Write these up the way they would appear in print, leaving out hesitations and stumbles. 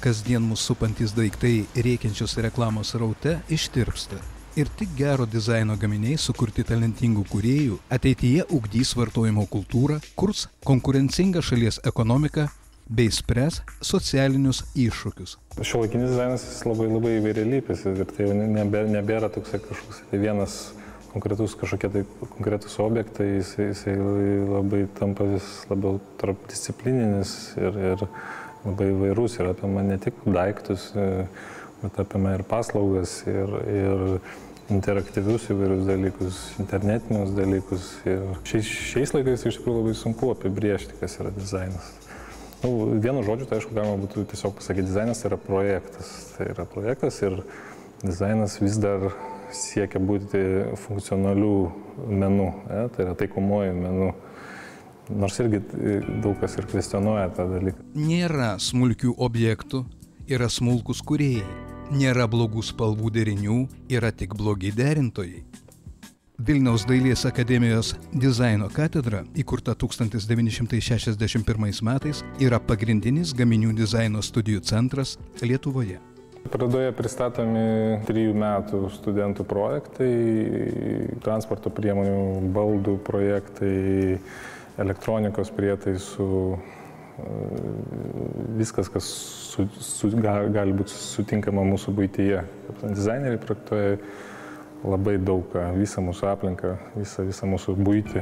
kasdien mūsų supantys daiktai rėkiančios reklamos raute ištirpsta. Ir tik gero dizaino gaminiai sukurti talentingų kūrėjų ateityje ugdys vartojimo kultūrą, kurs konkurencingą šalies ekonomiką bei spręs socialinius iššūkius. Šiuolaikinis dizainas jis labai įvairialypis ir tai nebėra toks kažkoks vienas konkretus objektai, jisai labai tampa vis labiau tarpdisciplininis ir labai įvairus ir apima ne tik daiktus, bet apima ir paslaugas, ir interaktyvius įvairius dalykus, internetinius dalykus. Ir šiais laikais iš tikrųjų labai sunku apibriežti, kas yra dizainas. Vienu žodžiu, tai aišku, galima būtų tiesiog pasakyti, dizainas yra projektas. Tai yra projektas ir dizainas vis dar siekia būti funkcionalių menų, tai yra taikomuoju menu. Nors irgi daug kas ir kvestionuoja tą dalyką. Nėra smulkių objektų, yra smulkus kūrėjai. Nėra blogų spalvų derinių, yra tik blogi derintojai. Vilniaus dailės akademijos dizaino katedra, įkurta 1961 metais, yra pagrindinis gaminių dizaino studijų centras Lietuvoje. Parodoje pristatomi 3 metų studentų projektai, transporto priemonių, baldų projektai, elektronikos prietaisų, viskas, kas gali būti sutinkama mūsų buityje. Dizaineriai projektuoja labai daug, visą mūsų aplinką, visą mūsų buitį.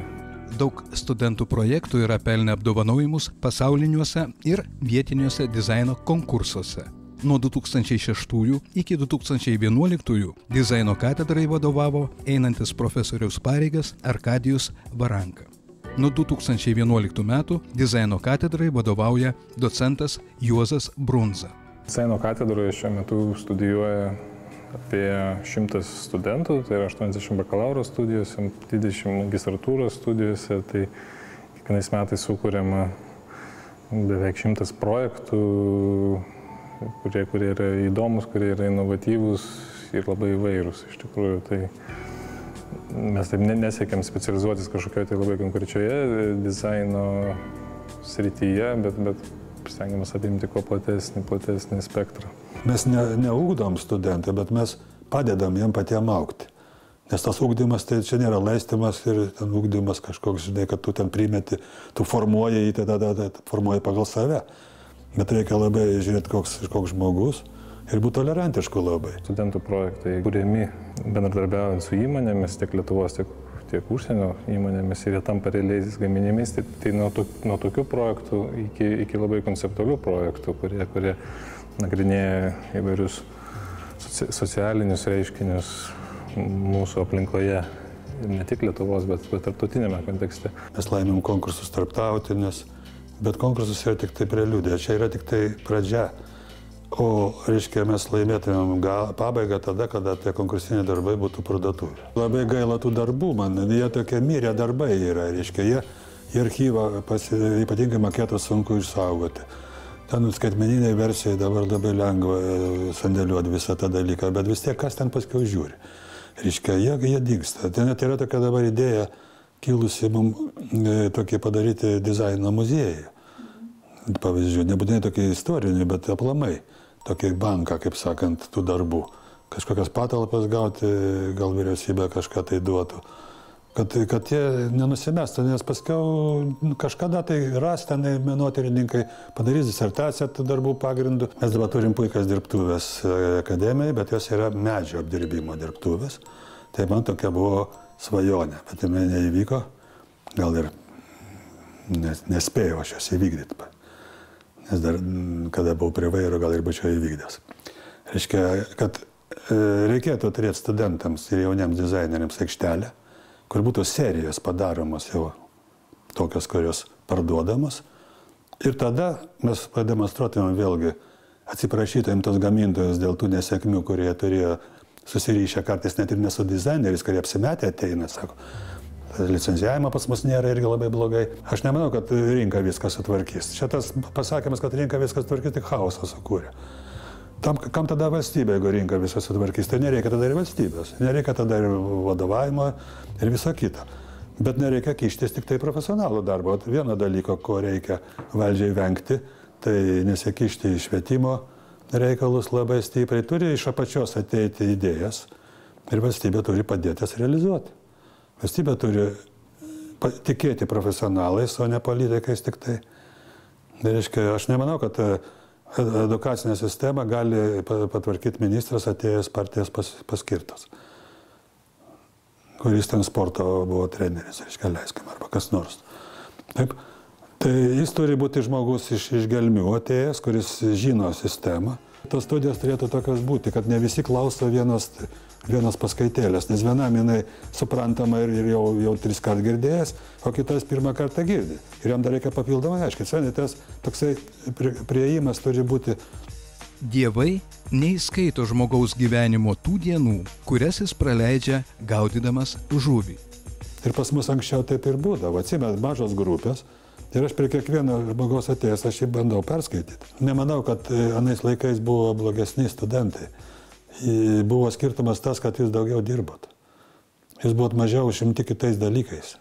Daug studentų projektų yra pelnę apdovanojimus pasauliniuose ir vietiniuose dizaino konkursuose. Nuo 2006 iki 2011 dizaino katedrai vadovavo einantis profesoriaus pareigas Arkadijus Baranka. Nuo 2011 metų dizaino katedrai vadovauja docentas Juozas Brunza. Dizaino katedroje šiuo metu studijuoja apie 100 studentų, tai yra 80 bakalauro studijose, 20 magistratūros studijose, tai kiekvienais metais sukuriama beveik 100 projektų, kurie yra įdomus, kurie yra inovatyvūs ir labai įvairūs. Iš tikrųjų, tai mes taip nesiekiam specializuotis kažkokioje tai labai konkrečioje dizaino srityje, bet stengiamės apimti kuo platesnį spektrą. Mes neugdom studentai, bet mes padedam jiem patiem augti. Nes tas ugdymas, tai čia nėra laistymas ir ten ugdymas kažkoks, žinai, kad tu ten primeti, tu formuoji jį, tada formuoji pagal save. Bet reikia labai žiūrėti, koks žmogus ir būti tolerantišku labai. Studentų projektai kuriami bendradarbiaujant su įmonėmis, tiek Lietuvos, tiek užsienio įmonėmis ir jie tampa realiais gaminimis. Tai nuo tokių projektų iki labai konceptualių projektų, kurie nagrinėja įvairius socialinius reiškinius mūsų aplinkoje. Ir ne tik Lietuvos, bet tarptautinėme kontekste. Mes laimėm konkursus tarptautinius. Bet konkursus yra tik tai preliudija, čia yra tik tai pradžia. O, reiškia, mes laimėtumėm pabaigą tada, kada tie konkursiniai darbai būtų parduotuvė. Labai gaila tų darbų, man, jie tokie mirę darbai yra, reiškia, jie į archyvą ypatingai maketus sunku išsaugoti. Ten skaitmeniniai versijai dabar labai lengva sandėliuoti visą tą dalyką, bet vis tiek kas ten paskiau žiūri. Reiškia, jie dingsta. Ten net yra tokia dabar idėja, kilusi mums tokį padaryti dizaino muziejų. Pavyzdžiui, nebūtinai tokį istorinį, bet aplamai tokį banką, kaip sakant, tų darbų. Kažkokias patalpas gauti, gal vyriausybė kažką tai duotų. Kad jie nenusimestų, nes paskiau kažkada tai ras ten menotyrininkai, padarys disertaciją tų darbų pagrindų. Mes dabar turim puikias dirbtuvės akademijai, bet jos yra medžio apdirbimo dirbtuvės. Tai man tokia buvo svajonė, bet tai neįvyko, gal ir nespėjau aš jos įvykdyti. Nes dar, kada buvau prie vairo, gal ir būčiau įvykdęs. Reiškia, kad reikėtų turėti studentams ir jauniems dizaineriams aikštelę, kur būtų serijos padaromos jau tokios, kurios parduodamos. Ir tada mes pademonstruotumėm vėlgi, atsiprašytumėm tos gamintojus dėl tų nesėkmių, kurie turėjo susiryšę kartais net ir ne su dizaineriais, kurie apsimetę ateina, sako, licencijavimo pas mus nėra irgi labai blogai. Aš nemanau, kad rinka viską sutvarkys. Šitas pasakymas, kad rinka viską sutvarkys, tik chaosą sukūrė. Kam tada valstybė, jeigu rinka viską sutvarkys? Tai nereikia tada ir valstybės, nereikia tada ir vadovavimo ir viso kita. Bet nereikia kištis tik tai profesionalų darbą. Vieno dalyko, ko reikia valdžiai vengti, tai nesikišti į švietimo reikalus labai stipriai, turi iš apačios ateiti idėjas ir valstybė turi padėti jas realizuoti. Valstybė turi tikėti profesionalais, o ne politikais tik tai. Tai reiškia, aš nemanau, kad edukacinę sistemą gali patvarkyti ministras atėjęs partijos paskirtas, kuris ten sporto buvo treneris, reiškia, leiskim, arba kas nors. Taip. Tai jis turi būti žmogus iš gelmių atėjęs, kuris žino sistemą. Tos studijos turėtų tokios būti, kad ne visi klauso vienos paskaitėlės, nes vienam jinai suprantama ir jau 3 kart girdėjęs, o kitas 1 kartą girdi. Ir jam dar reikia papildomai aiškinti. Tas toksai priėjimas turi būti. Dievai neįskaito žmogaus gyvenimo tų dienų, kurias jis praleidžia gaudydamas žuvį. Ir pas mus anksčiau taip ir būdavo. Atsimenu, mažos grupės. Ir aš prie kiekvieno žmogaus atėjęs, aš jį bandau perskaityti. Nemanau, kad anais laikais buvo blogesni studentai. Buvo skirtumas tas, kad jūs daugiau dirbot. Jūs buvot mažiau užimti kitais dalykais.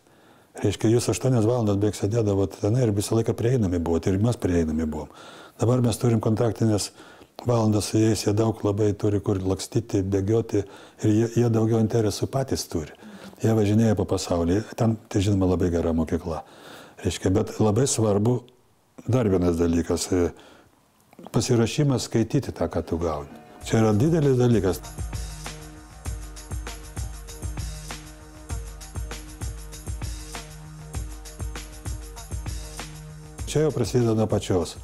Reiškia, jūs 8 valandas beveik sėdėdavot tenai ir visą laiką prieinami buvot, ir mes prieinami buvom. Dabar mes turim kontaktinės valandas su jais, jie daug labai turi kur lakstyti, bėgioti ir jie daugiau interesų patys turi. Jie važinėja po pasaulį, ten, tai žinoma, labai gera mokykla. Reiškia, bet labai svarbu dar vienas dalykas – pasirašymas skaityti tą, ką tu gauni. Čia yra didelis dalykas. Čia jau prasideda nuo pačios.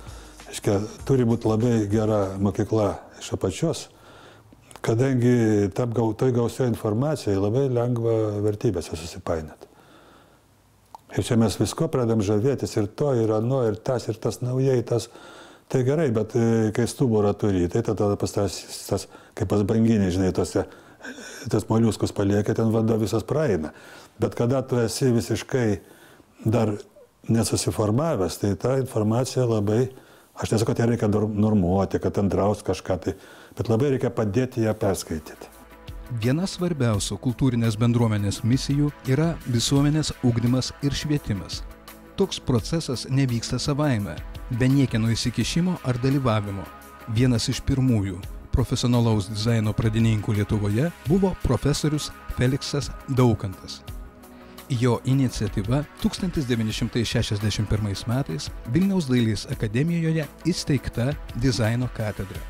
Reiškia, turi būti labai gera mokykla iš apačios, kadangi toj gausioje informacijai labai lengva vertybėse susipainioti. Ir čia mes visko pradedam žavėtis, ir to, ir ano, ir tas naujai, tas. Tai gerai, bet kai stuburą turi, tai tada pas tas, kaip pas banginį, žinai, tas moliuskus palieka, ten vanduo visas praeina. Bet kada tu esi visiškai dar nesusiformavęs, tai ta informacija labai, aš nesakau, kad ją reikia normuoti, kad ten draust kažką, tai, bet labai reikia padėti ją perskaityti. Viena svarbiausių kultūrinės bendruomenės misijų yra visuomenės ugdymas ir švietimas. Toks procesas nevyksta savaime, be niekieno įsikišimo ar dalyvavimo. Vienas iš pirmųjų profesionalaus dizaino pradininkų Lietuvoje buvo profesorius Feliksas Daukantas. Jo iniciatyva 1961 metais Vilniaus dailės akademijoje įsteigta dizaino katedra.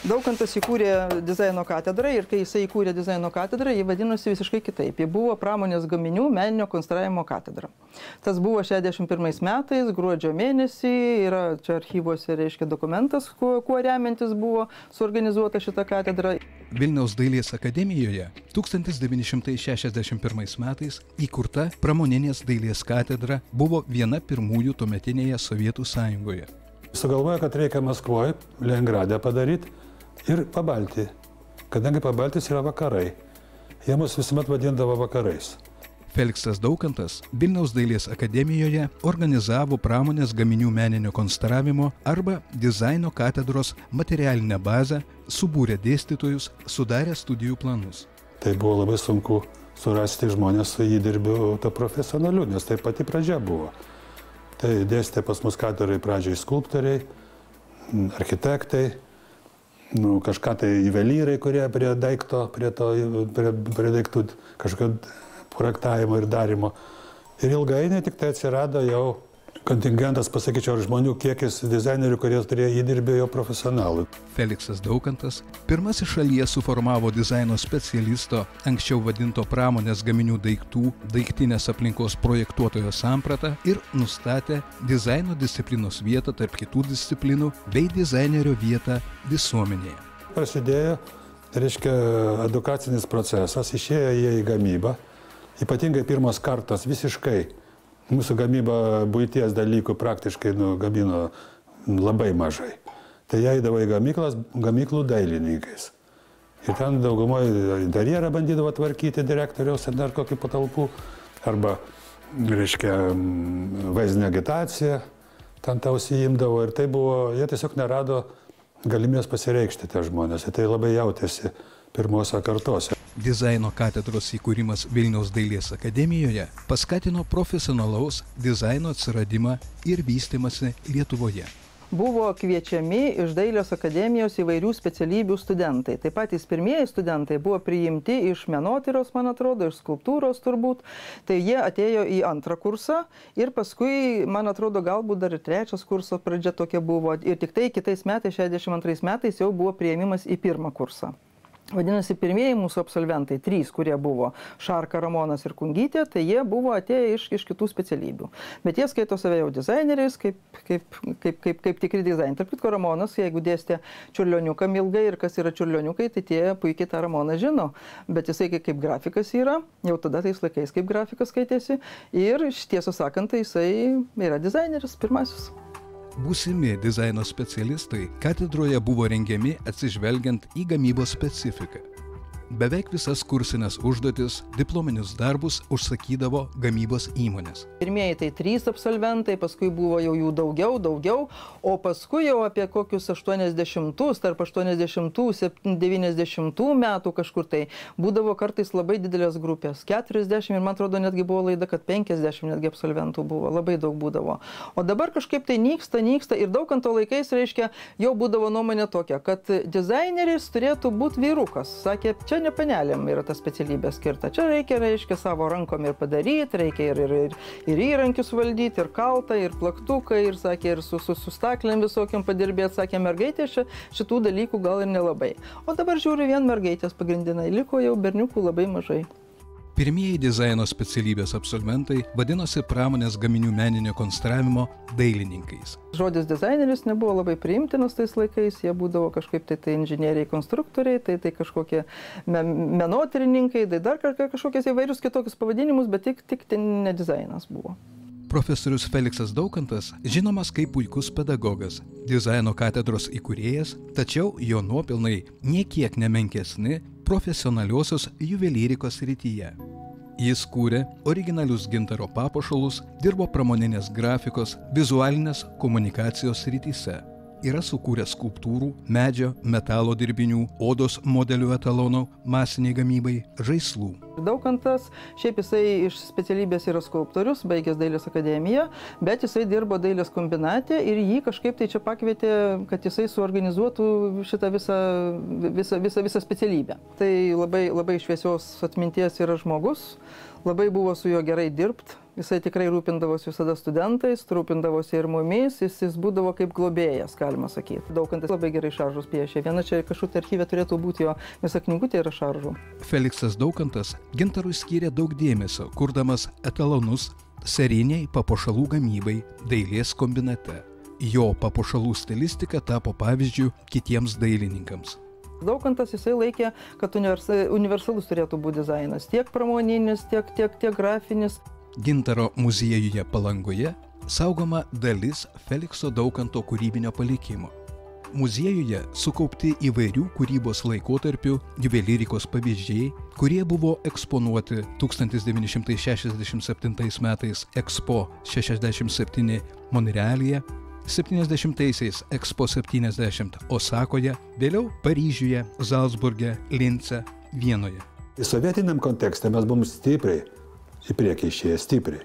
Daukantas įkūrė dizaino katedrą ir kai jisai įkūrė dizaino katedrą, jį vadinosi visiškai kitaip. Jį buvo pramonės gaminių meninio konstravimo katedra. Tas buvo 61 metais, gruodžio mėnesį, yra čia archyvuose, reiškia, dokumentas, kuo remiantis buvo suorganizuota šita katedra. Vilniaus dailės akademijoje 1961 metais įkurta pramoninės dailės katedra buvo viena pirmųjų tuometinėje Sovietų Sąjungoje. Sugalvojo, kad reikia Maskvoje, Leningrade padaryti ir Pabaltį, kadangi Pabaltis yra vakarai. Jie mus visuomet vadindavo vakarais. Feliksas Daukantas Vilniaus dailės akademijoje organizavo pramonės gaminių meninio konstravimo arba dizaino katedros materialinę bazę, subūrė dėstytojus, sudarė studijų planus. Tai buvo labai sunku surasti žmonės su įdirbiu to profesionaliu, nes tai pati pradžia buvo. Tai dėstė pas mus katedrai pradžiai skulptoriai, architektai, kažką tai juvelyrai, kurie prie daiktų kažkokio projektavimo ir darimo. Ir ilgainiui tik tai atsirado jau kontingentas, pasakyčiau, žmonių kiekis dizainerių, kurie turėjo įdirbį jau profesionalų. Feliksas Daukantas pirmasis šalyje suformavo dizaino specialisto, anksčiau vadinto pramonės gaminių daiktų, daiktinės aplinkos projektuotojo sampratą ir nustatė dizaino disciplinos vietą tarp kitų disciplinų bei dizainerio vietą visuomenėje. Prasidėjo, reiškia, edukacinis procesas, išėjo jie į gamybą, ypatingai pirmas kartas visiškai. Mūsų gamyba buities dalykų praktiškai gamino labai mažai. Tai jie eidavo į gamyklų dailininkais. Ir ten daugumoje interjerą bandydavo tvarkyti direktoriaus ar dar kokį patalpų. Arba, reiškia, vaizdinė agitacija, ten tą užsiimdavo. Ir tai buvo, jie tiesiog nerado galimybės pasireikšti tie žmonės. Ir tai labai jautėsi pirmose kartose. Dizaino katedros įkūrimas Vilniaus dailės akademijoje paskatino profesionalaus dizaino atsiradimą ir vystymąsi Lietuvoje. buvo kviečiami iš Dailės akademijos įvairių specialybių studentai. Taip patys pirmieji studentai buvo priimti iš menotyros, man atrodo, iš skulptūros turbūt. Tai jie atėjo į antrą kursą ir paskui, man atrodo, galbūt dar ir trečias kurso pradžia tokia buvo. Ir tik tai kitais metais, 62 metais, jau buvo priėmimas į pirmą kursą. Vadinasi, pirmieji mūsų absolventai, 3, kurie buvo Šarka, Ramonas ir Kungytė, tai jie buvo atėję iš kitų specialybių. Bet jie skaito save jau dizaineriais, kaip tikri dizaineriai. Tarp kitko, Ramonas, jeigu dėstė čiurlioniukam ilgai ir kas yra čiurlioniukai, tai tie puikiai tą Ramoną žino. Bet jisai kaip grafikas yra, jau tada tais laikais kaip grafikas skaitėsi. Ir tiesą sakant, tai jisai yra dizaineris pirmasis. Būsimi dizaino specialistai katedroje buvo rengiami atsižvelgiant į gamybos specifiką. Beveik visas kursinės užduotis, diplominius darbus užsakydavo gamybos įmonės. Pirmieji tai 3 absolventai, paskui buvo jau jų daugiau, o paskui jau apie kokius 80-us, tarp 80-90 metų kažkur tai būdavo kartais labai didelės grupės. 40 ir man atrodo netgi buvo laida, kad 50 netgi absolventų buvo, labai daug būdavo. O dabar kažkaip tai nyksta ir Daukanto laikais, reiškia, jau būdavo nuomonė tokia, kad dizaineris turėtų būti vyrukas. Sakė, čia ne panelėm yra ta specialybė skirta. Čia reikia savo rankom ir padaryti, reikia ir įrankius valdyti, ir kaltą, ir plaktuką, ir sakė, ir su staklėm visokiam padirbėti. Sakė, mergaitė šitų dalykų gal ir nelabai. O dabar žiūriu, vien mergaitės pagrindinai liko, jau berniukų labai mažai. Pirmieji dizaino specialybės absolventai vadinosi pramonės gaminių meninio konstravimo dailininkais. Žodis dizaineris nebuvo labai priimtinas tais laikais, jie būdavo kažkaip tai inžinieriai, konstruktoriai, tai kažkokie menotyrininkai, tai dar kažkokius įvairius kitokius pavadinimus, bet tik ne dizainas buvo. Profesorius Feliksas Daukantas žinomas kaip puikus pedagogas, dizaino katedros įkūrėjas, tačiau jo nuopelnai niekiek nemenkesni profesionaliosios juvelyrikos srityje. Jis kūrė originalius gintaro papuošalus, dirbo pramoninės grafikos, vizualinės komunikacijos srityse. Yra sukūręs skulptūrų, medžio, metalo dirbinių, odos modelių etalonų, masiniai gamybai, žaislų. Daukantas, šiaip jisai iš specialybės yra skulptorius, baigęs Dailės akademiją, bet jisai dirbo Dailės kombinate ir jį kažkaip tai čia pakvietė, kad jisai suorganizuotų šitą visą specialybę. Tai labai šviesios atminties yra žmogus, labai buvo su juo gerai dirbti. Jisai tikrai rūpindavosi visada studentais, rūpindavosi ir mumis, jis būdavo kaip globėjas, galima sakyti. Daukantas labai gerai šaržus piešė. Viena čia kažkur archyve turėtų būti jo, visa knygutė yra šaržų. Feliksas Daukantas gintarui skyrė daug dėmesio, kurdamas etalonus serijiniai papuošalų gamybai dailės kombinate. Jo papuošalų stilistika tapo pavyzdžiu kitiems dailininkams. Daukantas jisai laikė, kad universalus turėtų būti dizainas, tiek pramoninis, tiek grafinis. Gintaro muziejuje Palangoje saugoma dalis Felikso Daukanto kūrybinio palikimo. Muziejuje sukaupti įvairių kūrybos laikotarpių juvelyrikos pavyzdžiai, kurie buvo eksponuoti 1967 metais Expo 67 Monrealyje, 70-aisiais Expo 70 Osakoje, vėliau Paryžiuje, Zalcburge, Lince, Vienoje. Sovietiniam kontekste mes buvom stipriai į priekį išėję, stipriai.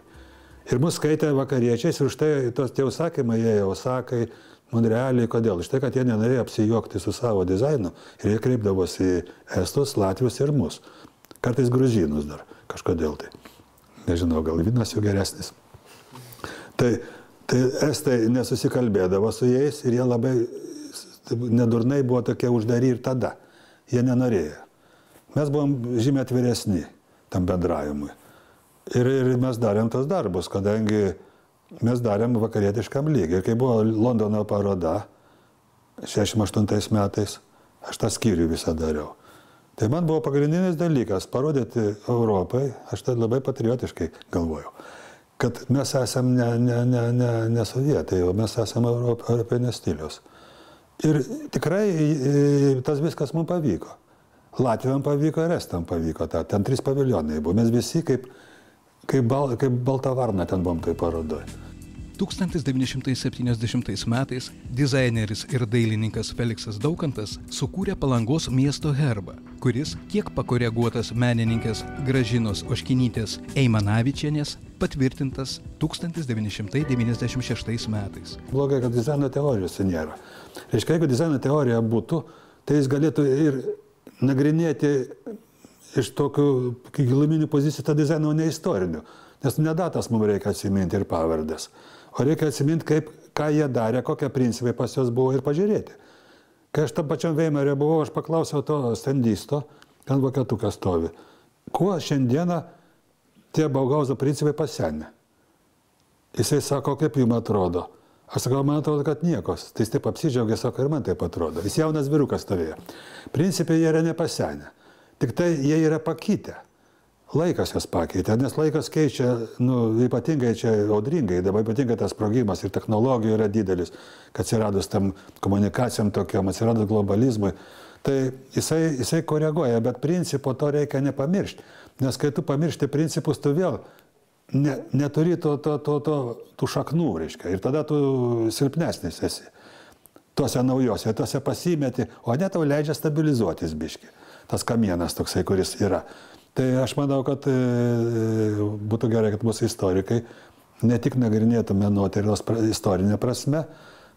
Ir mus skaitė vakariečiais ir už tai tie užsakymai jie Osakai, Monrealiai, kodėl? Už tai, kad jie nenorėjo apsijuokti su savo dizainu ir jie kreipdavosi į estus, latvius ir mus. Kartais gruzinus dar, kažkodėl tai. Nežinau, gal vynas jų geresnis. Tai estai nesusikalbėdavo su jais ir jie labai nedurnai buvo tokie uždari ir tada. Jie nenorėjo. Mes buvom žymiai atviresni tam bendravimui. Ir mes darėm tas darbus, kadangi mes darėm vakarietiškam lygiai. Ir kai buvo Londono paroda 68 metais, aš tą skyrių visą dariau. Tai man buvo pagrindinis dalykas parodyti Europai, aš tai labai patriotiškai galvojau, kad mes esam ne sovietai, o mes esam europinės stilius. Ir tikrai tas viskas mums pavyko. Latviam pavyko ir estam pavyko. Ten 3 paviljonai buvo. Mes visi kaip balta varna ten buvom toj parodoj. 1970 metais dizaineris ir dailininkas Feliksas Daukantas sukūrė Palangos miesto herbą, kuris, kiek pakoreguotas menininkės Gražinos Oškinytės Eimanavičienės, patvirtintas 1996 metais. Blogai, kad dizaino teorijos nėra. Reiškia, jeigu dizaino teorija būtų, tai jis galėtų ir nagrinėti iš tokių giluminių pozicijų tą dizainą, o ne istorinių. Nes ne datas mums reikia atsiminti ir pavardės, o reikia atsiminti, ką jie darė, kokie principai pas juos buvo ir pažiūrėti. Kai aš tam pačiam Veimarė buvau, aš paklausiau to standisto, ant vokietukas stovi, kuo šiandieną tie Baugauzo principai pasenė. Jisai sako, kaip jums atrodo. Aš sakau, man atrodo, kad niekos. Tai jis taip apsidžiaugė, sako, ir man taip atrodo. Jis jaunas vyrukas stovėjo. Principai jie yra nepasenę. Tik tai jie yra pakitę. Laikas jos pakeitė, nes laikas keičia, ypatingai čia audringai, dabar ypatingai tas sprogimas ir technologijų yra didelis, kad atsiradus tam komunikacijom tokiam, atsiradus globalizmui. Tai jisai koreguoja, bet principo to reikia nepamiršti. Nes kai tu pamiršti principus, tu vėl neturi tų šaknų, reiškia, ir tada tu silpnesnis esi. Tuose naujose, tuose pasimeti, o ne tau leidžia stabilizuotis biški. Tas kamienas toksai, kuris yra. Tai aš manau, kad būtų gerai, kad mūsų istorikai ne tik nagrinėtų menotyros istorinę prasme,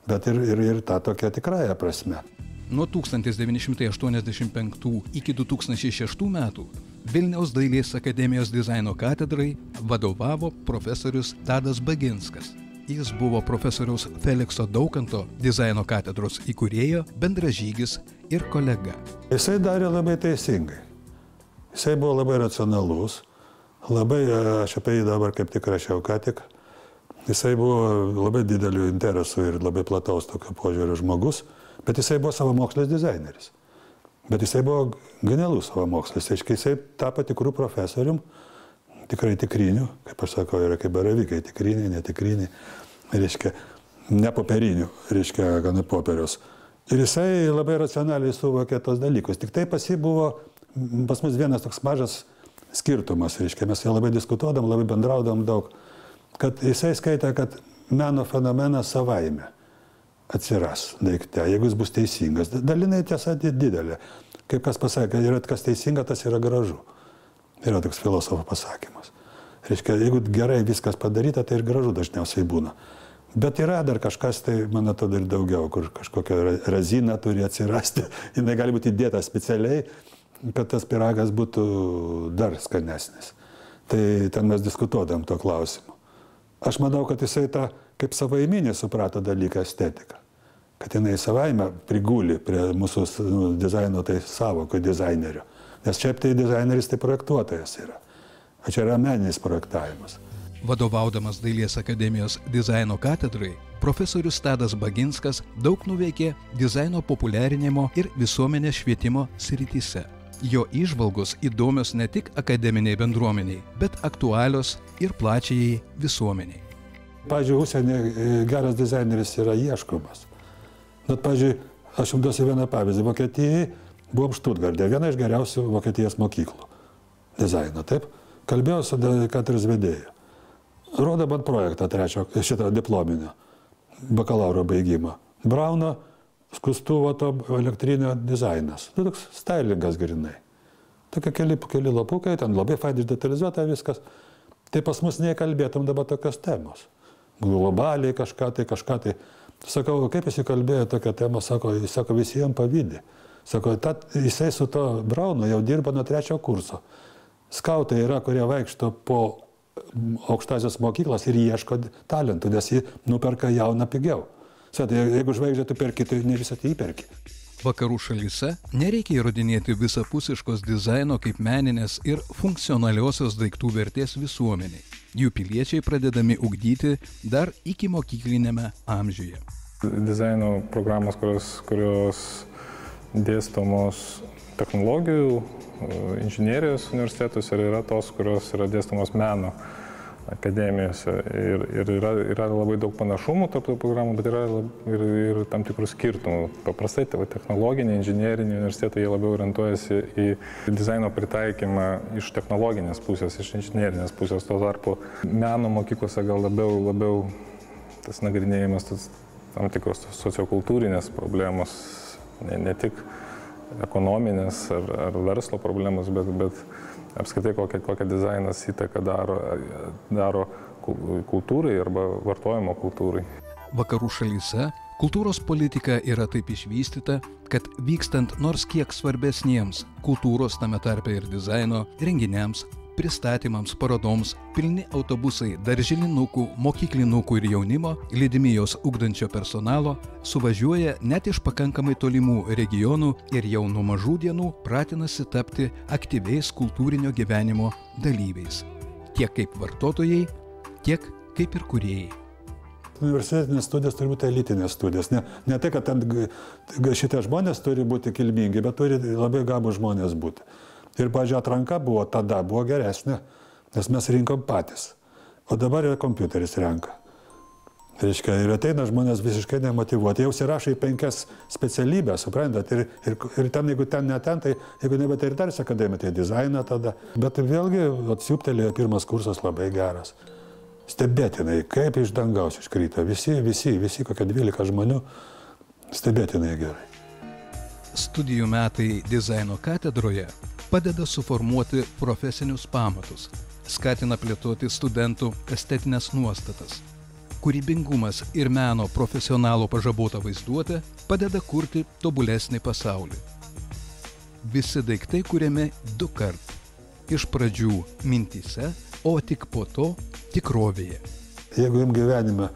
bet ir tą tokią tikrąją prasme. Nuo 1985 iki 2006 metų Vilniaus dailės akademijos dizaino katedrai vadovavo profesorius Tadas Baginskas. Jis buvo profesoriaus Felikso Daukanto dizaino katedros įkūrėjo, bendražygis ir kolega. Jisai darė labai teisingai. Jisai buvo labai racionalus, aš apie jį dabar kaip tik rašiau ką tik. Jisai buvo labai didelių interesų ir labai plataus tokio požiūrio žmogus, bet jisai buvo savamokslis dizaineris. Bet jisai buvo genialus savamokslis, jisai tapo tikrų profesorium, tikrai tikrinių, kaip aš sakau, yra kaip baravykai, tikriniai, netikriniai, reiškia, ne popierinių, reiškia, gana popieriaus. Ir jisai labai racionaliai suvokė tos dalykus. Tik tai pas mus vienas toks mažas skirtumas, reiškia, mes jau labai diskutuodam, labai bendraudam daug, kad jisai skaitė, kad meno fenomenas savaime atsiras daikte, jeigu jis bus teisingas. Dalinai tiesa didelė. Kaip kas pasakė, kas teisinga, tas yra gražu. Yra toks filosofo pasakymas. Reiškia, jeigu gerai viskas padaryta, tai ir gražu dažniausiai būna. Bet yra dar kažkas, tai man atrodo ir daugiau, kur kažkokia razina turi atsirasti. Jinai gali būti įdėta specialiai, kad tas pyragas būtų dar skanesnis. Tai ten mes diskutuodam to klausimu. Aš manau, kad jisai tą kaip savaiminį suprato dalyką estetiką. Kad jinai savaime priguli prie mūsų dizaino tai savoko dizainerio. Nes šiaip tai dizaineris tai projektuotojas yra. O čia yra meninis projektavimas. Vadovaudamas Dailės akademijos dizaino katedrai, profesorius Tadas Baginskas daug nuveikė dizaino populiarinimo ir visuomenės švietimo srityse. Jo įžvalgos įdomios ne tik akademiniai bendruomeniai, bet aktualios ir plačiai visuomeniai. Pavyzdžiui, užsienyje geras dizaineris yra ieškomas. Bet, pavyzdžiui, aš jums duosiu vieną pavyzdį. Vokietijai buvom Štutgarte, viena iš geriausių Vokietijos mokyklų dizaino, taip? Kalbėjau su katedros vedėju. Rodo man projektą šitą diplominio, bakalauro baigimo. Brauno skustuvo to elektrinio dizainas. Toks stylingas grinai. Tokie keli lapukai, ten labai fainai detalizuota viskas. Tai pas mus nekalbėtum dabar tokios temos. Globaliai kažką tai. Sakau, kaip jis įkalbėjo tokią temą, jis sako, visiems pavydė. Sako, jisai su to Braunu jau dirba nuo 3 kurso. Skautai yra, kurie vaikšto po aukštasios mokyklas ir ieško talentų, nes jį nuperka jauną pigiau. Jeigu žvaigždė tu perki, tai ne visą tai įperki. Vakarų šalyse nereikia įrodinėti visapusiškos dizaino kaip meninės ir funkcionaliosios daiktų vertės visuomeniai. Jų piliečiai pradedami ugdyti dar iki mokyklinėme amžiuje. Dizaino programos, kurios dėstomos technologijų, inžinierijos universitetuose yra tos, kurios yra dėstomos meno akademijose. Ir yra labai daug panašumų tarp tų programų, bet yra ir tam tikrų skirtumų. Paprastai technologiniai, inžinieriniai universitetai jie labiau orientuojasi į dizaino pritaikymą iš technologinės pusės, iš inžinierinės pusės. Tuo tarpu meno mokyklose gal labiau tas nagrinėjimas, tam tikros sociokultūrinės problemos, ne tik ekonominės ar verslo problemos, bet apskritai kokią dizainas įtaką daro kultūrai arba vartojimo kultūrai. Vakarų šalyse kultūros politika yra taip išvystyta, kad vykstant nors kiek svarbesniems kultūros, tame tarpe ir dizaino, renginiams, pristatymams, parodoms, pilni autobusai darželinukų, mokyklinukų ir jaunimo, lydimi jos ugdančio personalo, suvažiuoja net iš pakankamai tolimų regionų ir jau nuo mažų dienų pratinasi tapti aktyviais kultūrinio gyvenimo dalyviais. Tiek kaip vartotojai, tiek kaip ir kūrėjai. Universitetinės studijos turi būti elitinės studijos. Ne tai, kad ten šitie žmonės turi būti kilmingi, bet turi labai gabūs žmonės būti. Ir, pavyzdžiui, atranka buvo geresnė, nes mes rinkom patys. O dabar yra kompiuteris renka. Reiškia, ir ateina žmonės visiškai nemotyvuoti. Jau įsirašo į 5 specialybės, suprantat, ir ten, jeigu ten ne ten, tai jeigu ne veterinarijos akademija, tai dizainą tada. Bet vėlgi, atsiūptelėjo pirmas kursas labai geras. Stebėtinai, kaip iš dangaus iškrito. Visi, kokie 12 žmonių, stebėtinai gerai. Studijų metai dizaino katedroje padeda suformuoti profesinius pamatus, skatina plėtoti studentų estetinės nuostatas. Kūrybingumas ir meno profesionalo pažabota vaizduotė padeda kurti tobulesnį pasaulį. Visi daiktai kuriami 2 kart. Iš pradžių mintyse, o tik po to tikrovėje. Jeigu jums gyvenime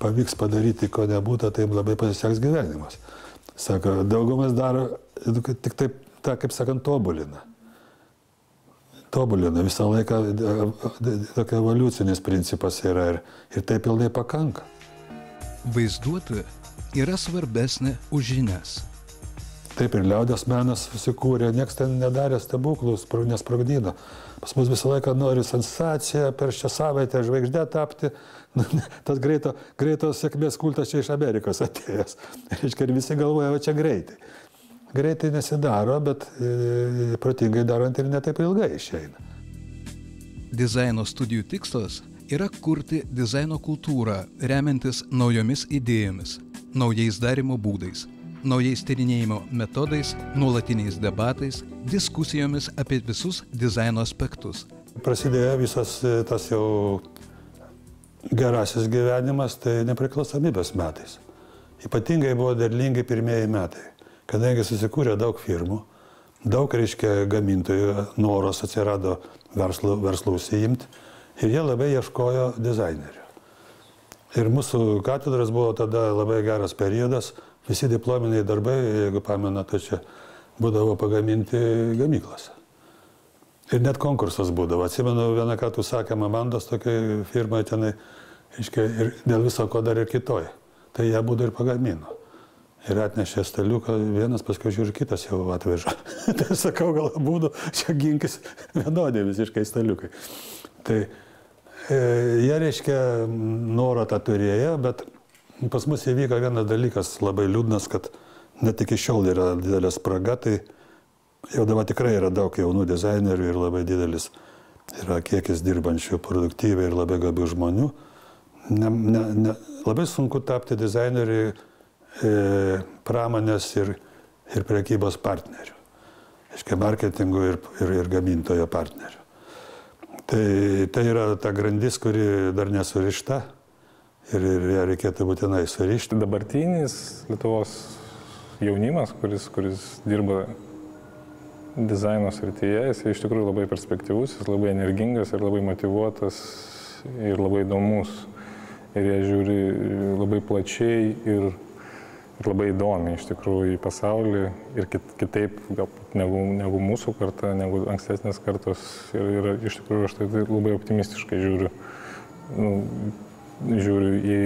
pavyks padaryti, ko nebūtų, tai jums labai pasiseks gyvenimas. Sako, daugumas daro tik taip, kaip sakant, tobulina. Tobulina visą laiką, tokia evoliucinis principas yra ir taip pilnai pakanka. Vaizduotė yra svarbesnė už žinias. Taip ir liaudies menas susikūrė, nieks ten nedarė stebuklų, nesprogdino. Pas mus visą laiką nori sensaciją, per šią savaitę žvaigždę tapti. Tas greitos sėkmės kultas čia iš Amerikos atėjęs. Reiškia, ir visi galvoja, va čia greitai. Greitai nesidaro, bet protingai darant ir netaip ilgai išeina. Dizaino studijų tikslas yra kurti dizaino kultūrą, remiantis naujomis idėjomis, naujais darymo būdais, naujais tyrinėjimo metodais, nuolatiniais debatais, diskusijomis apie visus dizaino aspektus. Prasidėjo visas tas jau gerasis gyvenimas, tai nepriklausomybės metais. Ypatingai buvo derlingi pirmieji metai, kadangi susikūrė daug firmų, daug, reiškia, gamintojų noros atsirado verslų užsiimti ir jie labai ieškojo dizainerių. Ir mūsų katedros buvo tada labai geras periodas, visi diplominiai darbai, jeigu pamenate, čia būdavo pagaminti gamyklose. Ir net konkursas būdavo. Atsimenu, vieną kartą sakėm Amandos tokiai firmai tenai, reiškia, ir dėl viso ko dar ir kitoj. Tai jie būdavo ir pagamino. Ir atnešė staliuką, vienas, paskui žiūri, kitas jau atveža. Tai sakau, gal būdų, čia ginkis vienodė visiškai staliukai. Tai jie, reiškia, norą tą turėjo, bet pas mus įvyko vienas dalykas labai liūdnas, kad net iki šiol yra didelė spraga, tai jau dabar tikrai yra daug jaunų dizainerių ir labai didelis yra kiekis dirbančių produktyviai ir labai gabių žmonių. Labai sunku tapti dizaineriui pramonės ir prekybos partnerių. Aiškiai, marketingų ir gamintojo partnerių. Tai yra ta grandis, kuri dar nesurišta ir ją reikėtų būtinai surišti. Dabartinis Lietuvos jaunimas, kuris dirba dizaino srityje, jis iš tikrųjų labai perspektyvus, jis labai energingas ir labai motyvuotas ir labai įdomus. Ir jie žiūri labai plačiai ir labai įdomiai iš tikrųjų į pasaulį ir kitaip negu mūsų karta, negu ankstesnės kartos. Ir iš tikrųjų aš tai labai optimistiškai žiūriu į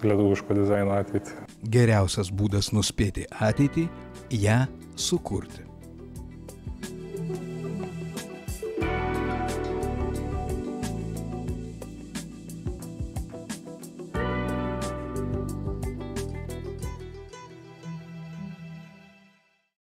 lietuviško dizaino ateitį. Geriausias būdas nuspėti ateitį - ją sukurti.